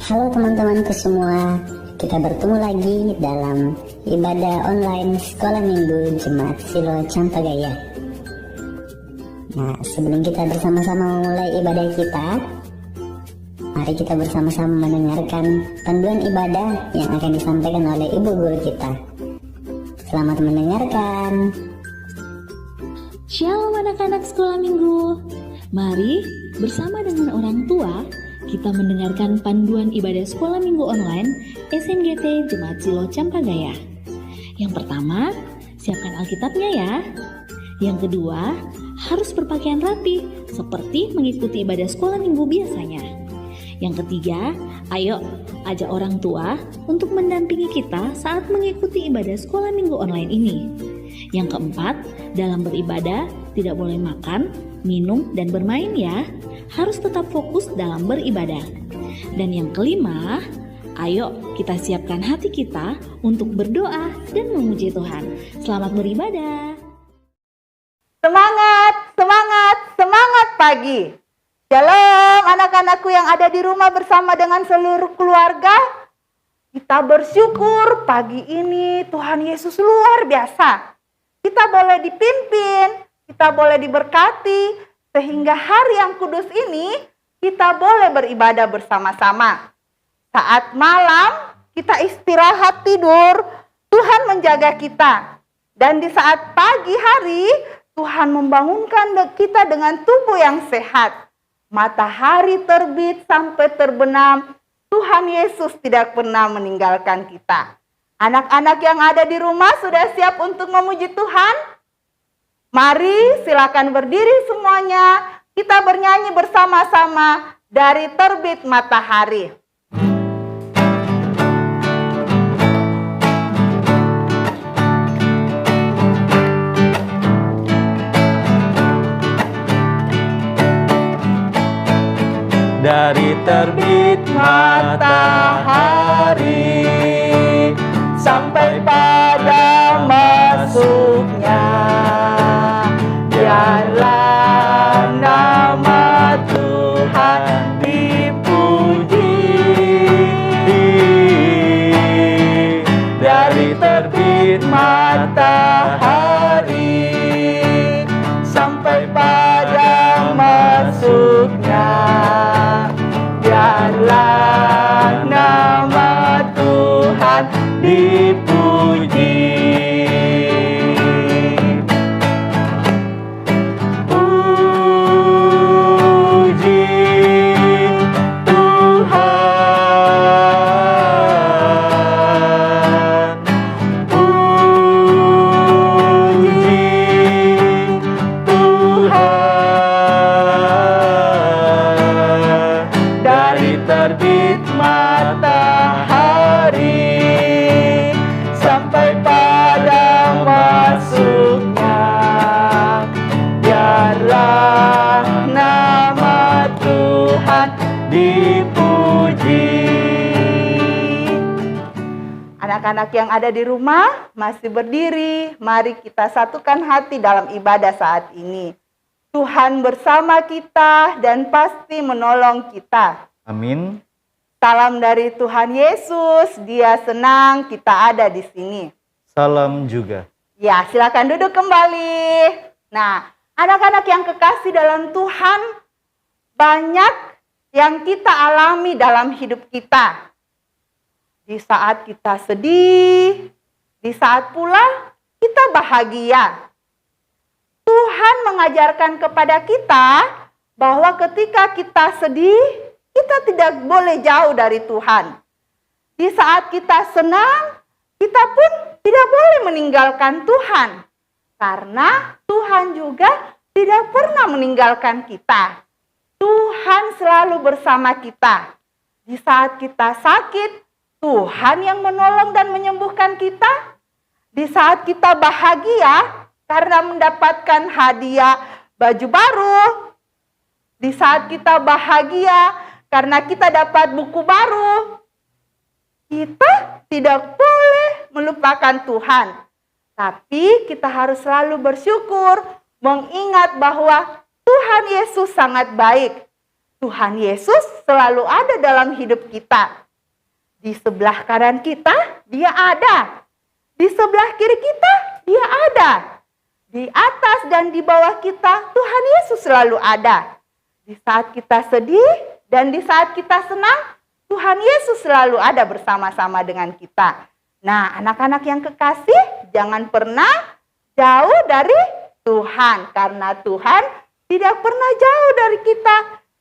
Halo teman-temanku semua, kita bertemu lagi dalam ibadah online Sekolah Minggu Jemaat Silo Campagaya. Nah, sebelum kita bersama-sama memulai ibadah kita, mari kita bersama-sama mendengarkan panduan ibadah yang akan disampaikan oleh Ibu Guru kita. Selamat mendengarkan. Shalom anak-anak Sekolah Minggu. Mari bersama dengan orang tua kita mendengarkan panduan ibadah Sekolah Minggu online SMGT Jemaat Silo Campagaya. Yang pertama, siapkan Alkitabnya ya. Yang kedua, harus berpakaian rapi seperti mengikuti ibadah Sekolah Minggu biasanya. Yang ketiga, ayo ajak orang tua untuk mendampingi kita saat mengikuti ibadah Sekolah Minggu online ini. Yang keempat, dalam beribadah tidak boleh makan, minum, dan bermain ya. Harus tetap fokus dalam beribadah. Dan yang kelima, ayo kita siapkan hati kita untuk berdoa dan memuji Tuhan. Selamat beribadah. Semangat, semangat, semangat pagi. Shalom anak-anakku yang ada di rumah bersama dengan seluruh keluarga. Kita bersyukur pagi ini Tuhan Yesus luar biasa. Kita boleh dipimpin, kita boleh diberkati, sehingga hari yang kudus ini kita boleh beribadah bersama-sama. Saat malam kita istirahat tidur, Tuhan menjaga kita. Dan di saat pagi hari, Tuhan membangunkan kita dengan tubuh yang sehat. Matahari terbit sampai terbenam, Tuhan Yesus tidak pernah meninggalkan kita. Anak-anak yang ada di rumah sudah siap untuk memuji Tuhan? Mari silakan berdiri semuanya, kita bernyanyi bersama-sama dari terbit matahari. Dari terbit matahari sampai pada masuknya, biarlah nama Tuhan dipuji. Dari terbit matahari sampai pada masuknya, biarlah nama Tuhan dipuji. Puji Tuhan, puji Tuhan. Dari terbit matahari sampai pada masuknya, biarlah nama Tuhan dipuji. Anak-anak yang ada di rumah masih berdiri, mari kita satukan hati dalam ibadah saat ini. Tuhan bersama kita dan pasti menolong kita. Amin. Salam dari Tuhan Yesus, Dia senang kita ada di sini. Salam juga. Ya, silakan duduk kembali. Nah, anak-anak yang kekasih dalam Tuhan, banyak yang kita alami dalam hidup kita. Di saat kita sedih, di saat pula kita bahagia. Tuhan mengajarkan kepada kita bahwa ketika kita sedih, kita tidak boleh jauh dari Tuhan. Di saat kita senang, kita pun tidak boleh meninggalkan Tuhan. Karena Tuhan juga tidak pernah meninggalkan kita. Tuhan selalu bersama kita. Di saat kita sakit, Tuhan yang menolong dan menyembuhkan kita. Di saat kita bahagia, karena mendapatkan hadiah baju baru. Di saat kita bahagia karena kita dapat buku baru. Kita tidak boleh melupakan Tuhan. Tapi kita harus selalu bersyukur, mengingat bahwa Tuhan Yesus sangat baik. Tuhan Yesus selalu ada dalam hidup kita. Di sebelah kanan kita, dia ada. Di sebelah kiri kita, dia ada. Di atas dan di bawah kita, Tuhan Yesus selalu ada. Di saat kita sedih dan di saat kita senang, Tuhan Yesus selalu ada bersama-sama dengan kita. Nah, anak-anak yang kekasih, jangan pernah jauh dari Tuhan. Karena Tuhan tidak pernah jauh dari kita.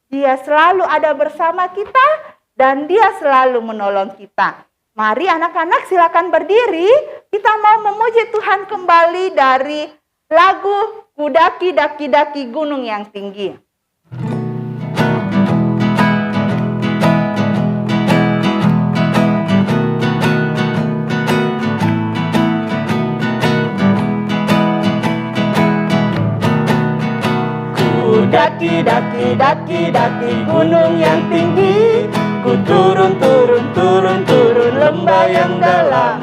Dia selalu ada bersama kita dan dia selalu menolong kita. Mari anak-anak silakan berdiri. Kita mau memuji Tuhan kembali dari lagu Ku daki-daki gunung yang tinggi. Daki gunung yang tinggi, ku turun lembah yang dalam,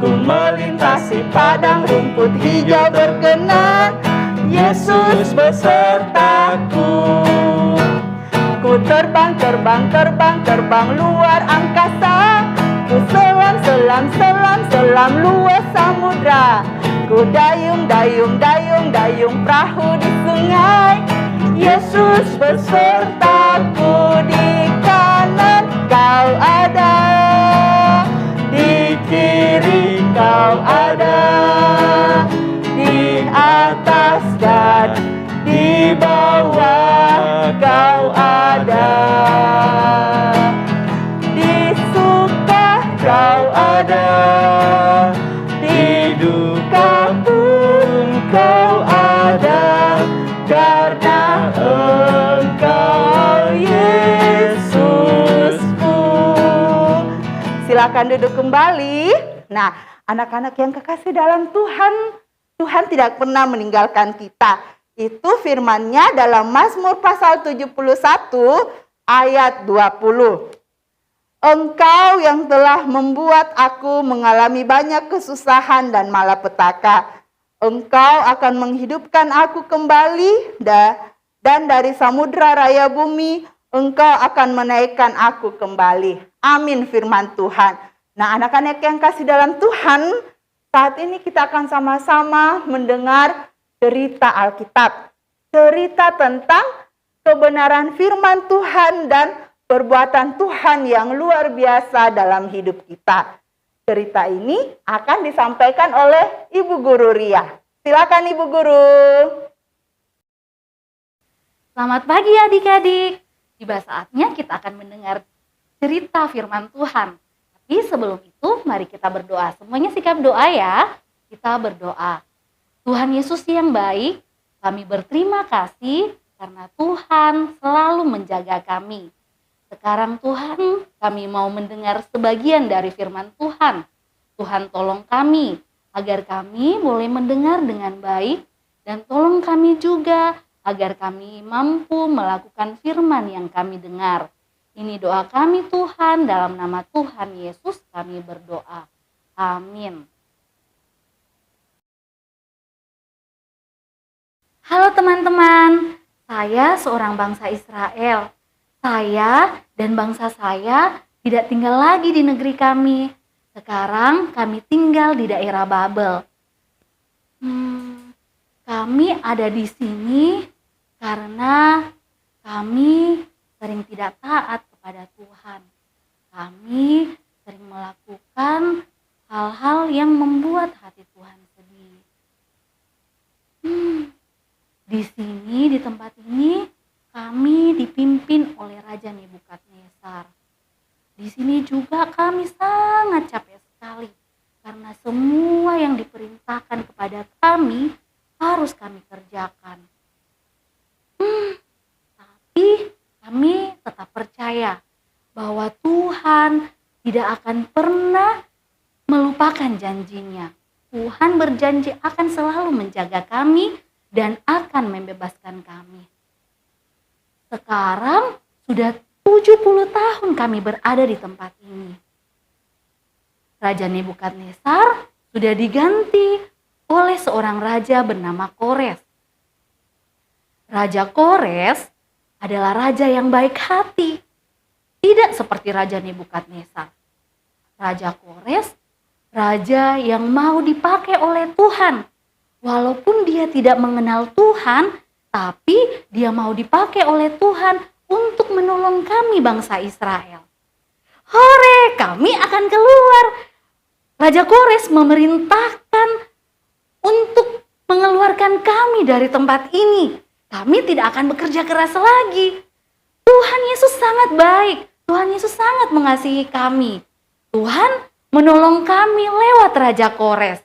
ku melintasi padang rumput hijau berkenan, Yesus besertaku. Ku terbang luar angkasa, ku selam luas samudra, ku dayung perahu di sungai, Yesus besertaku. Di kanan kau ada, di kiri kau ada, di atas dan di bawah kau ada, di suka kau ada, di duka pun kau ada, karena Engkau Yesusku. Silakan duduk kembali. Nah, anak-anak yang kekasih dalam Tuhan, Tuhan tidak pernah meninggalkan kita. Itu firman-Nya dalam Mazmur pasal 71 ayat 20. Engkau yang telah membuat aku mengalami banyak kesusahan dan malapetaka. Engkau akan menghidupkan aku kembali dan dari samudra raya bumi Engkau akan menaikkan aku kembali. Amin firman Tuhan. Nah, anak-anak yang kasih dalam Tuhan, saat ini kita akan sama-sama mendengar cerita Alkitab. Cerita tentang kebenaran firman Tuhan dan perbuatan Tuhan yang luar biasa dalam hidup kita. Cerita ini akan disampaikan oleh Ibu Guru Ria. Silakan Ibu Guru. Selamat pagi adik-adik. Tiba saatnya kita akan mendengar cerita firman Tuhan. Tapi sebelum itu mari kita berdoa. Semuanya sikap doa ya. Kita berdoa. Tuhan Yesus yang baik, kami berterima kasih karena Tuhan selalu menjaga kami. Sekarang Tuhan, kami mau mendengar sebagian dari firman Tuhan. Tuhan tolong kami, agar kami boleh mendengar dengan baik, dan tolong kami juga, agar kami mampu melakukan firman yang kami dengar. Ini doa kami Tuhan, dalam nama Tuhan Yesus kami berdoa. Amin. Halo teman-teman, saya seorang bangsa Israel. Saya dan bangsa saya tidak tinggal lagi di negeri kami. Sekarang kami tinggal di daerah Babel. Kami ada di sini karena kami sering tidak taat kepada Tuhan. Kami sering melakukan hal-hal yang membuat hati Tuhan sedih. Di sini, di tempat ini, kami dipimpin oleh Raja Nebukadnezar. Di sini juga kami sangat capek sekali karena semua yang diperintahkan kepada kami harus kami kerjakan. Tapi kami tetap percaya bahwa Tuhan tidak akan pernah melupakan janjinya. Tuhan berjanji akan selalu menjaga kami dan akan membebaskan kami. Sekarang sudah 70 tahun kami berada di tempat ini. Raja Nebukadnezar sudah diganti oleh seorang raja bernama Kores. Raja Kores adalah raja yang baik hati. Tidak seperti Raja Nebukadnezar. Raja Kores, raja yang mau dipakai oleh Tuhan. Walaupun dia tidak mengenal Tuhan, tapi dia mau dipakai oleh Tuhan untuk menolong kami bangsa Israel. Hore, kami akan keluar. Raja Kores memerintahkan untuk mengeluarkan kami dari tempat ini. Kami tidak akan bekerja keras lagi. Tuhan Yesus sangat baik. Tuhan Yesus sangat mengasihi kami. Tuhan menolong kami lewat Raja Kores.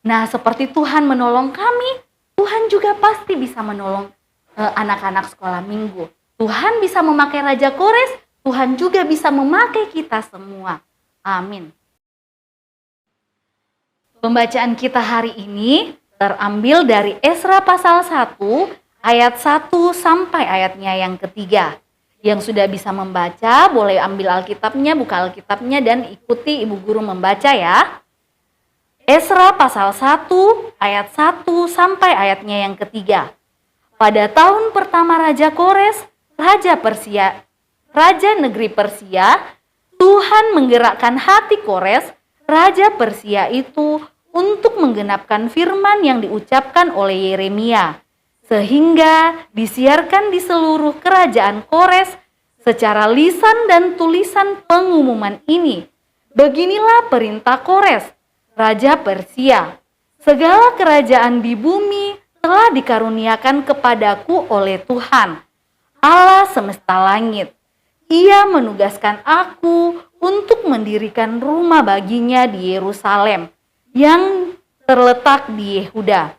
Nah, seperti Tuhan menolong kami, Tuhan juga pasti bisa menolong anak-anak sekolah minggu. Tuhan bisa memakai Raja Kores, Tuhan juga bisa memakai kita semua. Amin. Pembacaan kita hari ini terambil dari Esra pasal 1 ayat 1 sampai ayatnya yang ketiga. Yang sudah bisa membaca boleh ambil Alkitabnya, buka Alkitabnya dan ikuti ibu guru membaca ya. Esra pasal 1 ayat 1 sampai ayatnya yang ketiga. Pada tahun pertama Raja Kores, Raja negeri Persia, Tuhan menggerakkan hati Kores, Raja Persia itu untuk menggenapkan firman yang diucapkan oleh Yeremia, sehingga disiarkan di seluruh kerajaan Kores secara lisan dan tulisan pengumuman ini. Beginilah perintah Kores, Raja Persia. Segala kerajaan di bumi telah dikaruniakan kepadaku oleh Tuhan, Allah semesta langit. Ia menugaskan aku untuk mendirikan rumah baginya di Yerusalem yang terletak di Yehuda.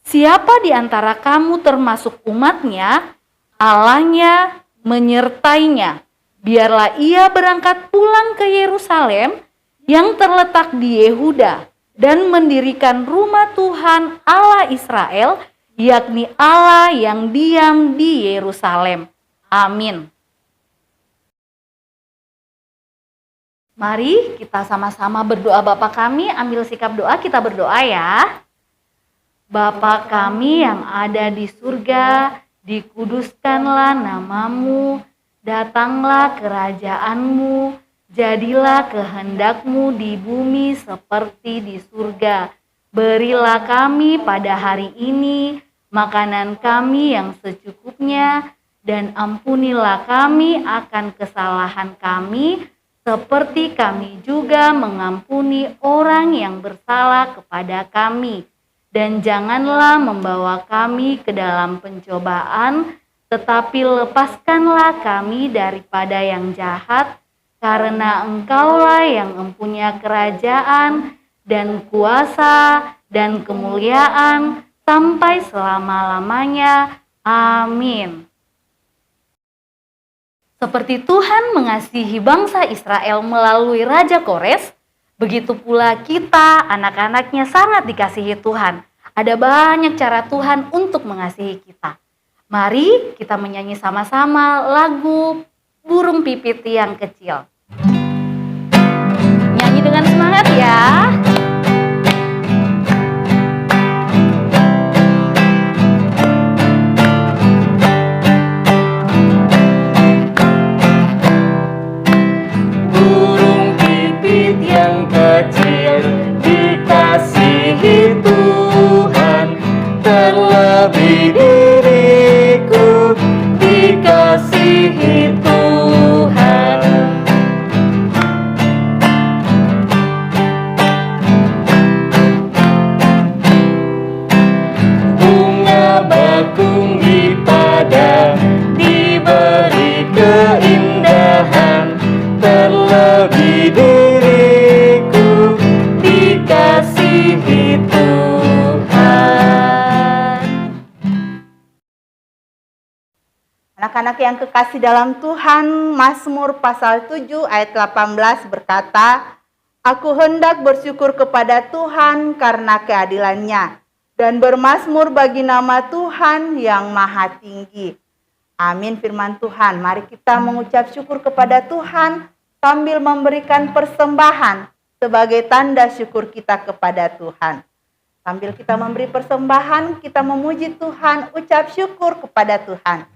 Siapa di antara kamu termasuk umatnya, Allahnya menyertainya. Biarlah ia berangkat pulang ke Yerusalem yang terletak di Yehuda dan mendirikan rumah Tuhan Allah Israel, yakni Allah yang diam di Yerusalem. Amin. Mari kita sama-sama berdoa Bapa kami, ambil sikap doa, kita berdoa ya. Bapa kami yang ada di surga, dikuduskanlah namamu, datanglah kerajaanmu, jadilah kehendakmu di bumi seperti di surga. Berilah kami pada hari ini makanan kami yang secukupnya, dan ampunilah kami akan kesalahan kami, seperti kami juga mengampuni orang yang bersalah kepada kami. Dan janganlah membawa kami ke dalam pencobaan, tetapi lepaskanlah kami daripada yang jahat, karena Engkaulah yang mempunyai kerajaan dan kuasa dan kemuliaan sampai selama-lamanya. Amin. Seperti Tuhan mengasihi bangsa Israel melalui Raja Kores, begitu pula kita, anak-anaknya sangat dikasihi Tuhan. Ada banyak cara Tuhan untuk mengasihi kita. Mari kita menyanyi sama-sama lagu Burung Pipit yang Kecil. Nyanyi dengan semangat ya. Dikasihi Tuhan, terlebih diriku dikasihi Tuhan. Bunga bakung di padang diberi keindahan, terlebih diriku dikasihi Tuhan. Anak-anak yang kekasih dalam Tuhan, Mazmur pasal 7 ayat 18 berkata, Aku hendak bersyukur kepada Tuhan karena keadilannya, dan bermazmur bagi nama Tuhan yang maha tinggi. Amin firman Tuhan. Mari kita mengucap syukur kepada Tuhan sambil memberikan persembahan sebagai tanda syukur kita kepada Tuhan. Sambil kita memberi persembahan, kita memuji Tuhan, ucap syukur kepada Tuhan.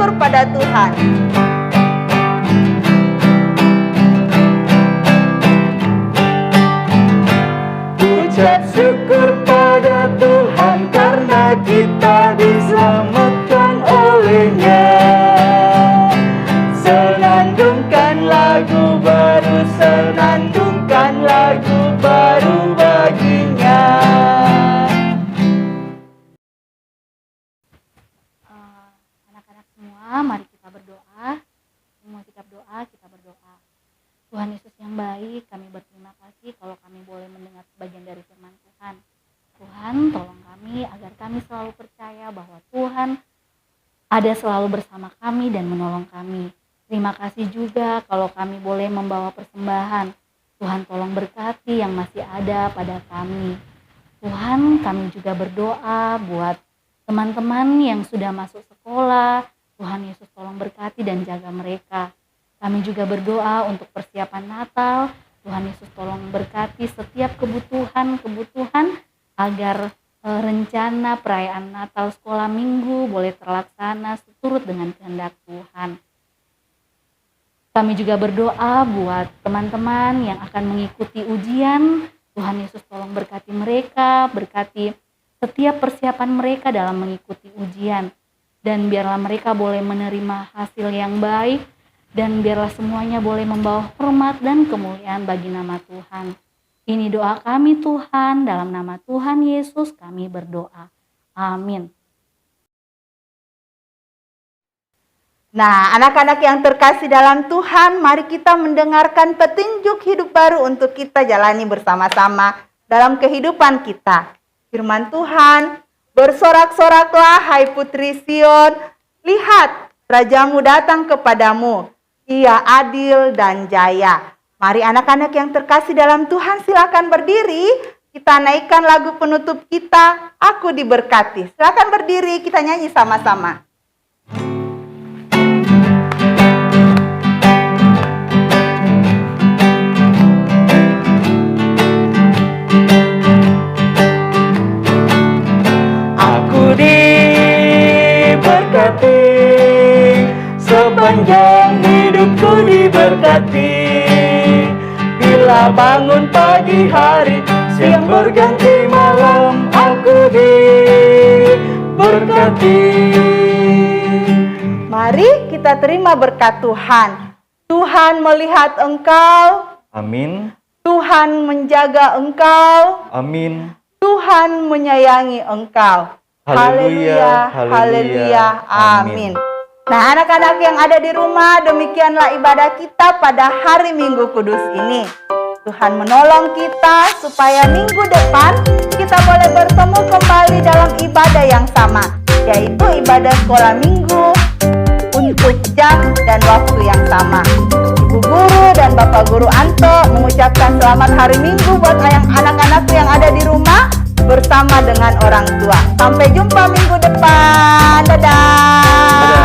syukur pada Tuhan. Ucap syukur pada Tuhan karena kita diselamatkan oleh-Nya. Senandungkan lagu baru, senandungkan lagu baru bagi-Nya. Anak-anak semua, mari kita berdoa. Semua sikap doa, kita berdoa. Tuhan Yesus yang baik, kami berterima kasih kalau kami boleh mendengar sebagian dari firman Tuhan. Tuhan, tolong kami agar kami selalu percaya bahwa Tuhan ada selalu bersama kami dan menolong kami. Terima kasih juga kalau kami boleh membawa persembahan. Tuhan, tolong berkati yang masih ada pada kami. Tuhan, kami juga berdoa buat teman-teman yang sudah masuk sekolah. Tuhan Yesus tolong berkati dan jaga mereka. Kami juga berdoa untuk persiapan Natal. Tuhan Yesus tolong berkati setiap kebutuhan agar rencana perayaan Natal sekolah minggu boleh terlaksana seturut dengan kehendak Tuhan. Kami juga berdoa buat teman-teman yang akan mengikuti ujian. Tuhan Yesus tolong berkati mereka, berkati setiap persiapan mereka dalam mengikuti ujian. Dan biarlah mereka boleh menerima hasil yang baik, dan biarlah semuanya boleh membawa hormat dan kemuliaan bagi nama Tuhan. Ini doa kami Tuhan, dalam nama Tuhan Yesus kami berdoa. Amin. Nah, anak-anak yang terkasih dalam Tuhan, mari kita mendengarkan petunjuk hidup baru untuk kita jalani bersama-sama dalam kehidupan kita. Firman Tuhan, bersorak-soraklah hai putri Sion, lihat Rajamu datang kepadamu. Ia adil dan jaya. Mari anak-anak yang terkasih dalam Tuhan, silakan berdiri. Kita naikkan lagu penutup kita, Aku Diberkati. Silakan berdiri, kita nyanyi sama-sama. Aku diberkati, sepanjang hidupku diberkati. Bila bangun pagi hari, siang berganti malam, aku diberkati. Mari kita terima berkat Tuhan. Tuhan melihat engkau. Amin. Tuhan menjaga engkau. Amin. Tuhan menyayangi engkau. Haleluya, haleluya, amin. amin. Nah, anak-anak yang ada di rumah, demikianlah ibadah kita pada hari Minggu Kudus ini. Tuhan menolong kita supaya minggu depan kita boleh bertemu kembali dalam ibadah yang sama, yaitu ibadah sekolah minggu untuk jam dan waktu yang sama. Ibu Guru dan Bapak Guru Anto mengucapkan selamat hari Minggu buat anak-anak yang ada di rumah bersama dengan orang tua. Sampai jumpa minggu depan. Dadah.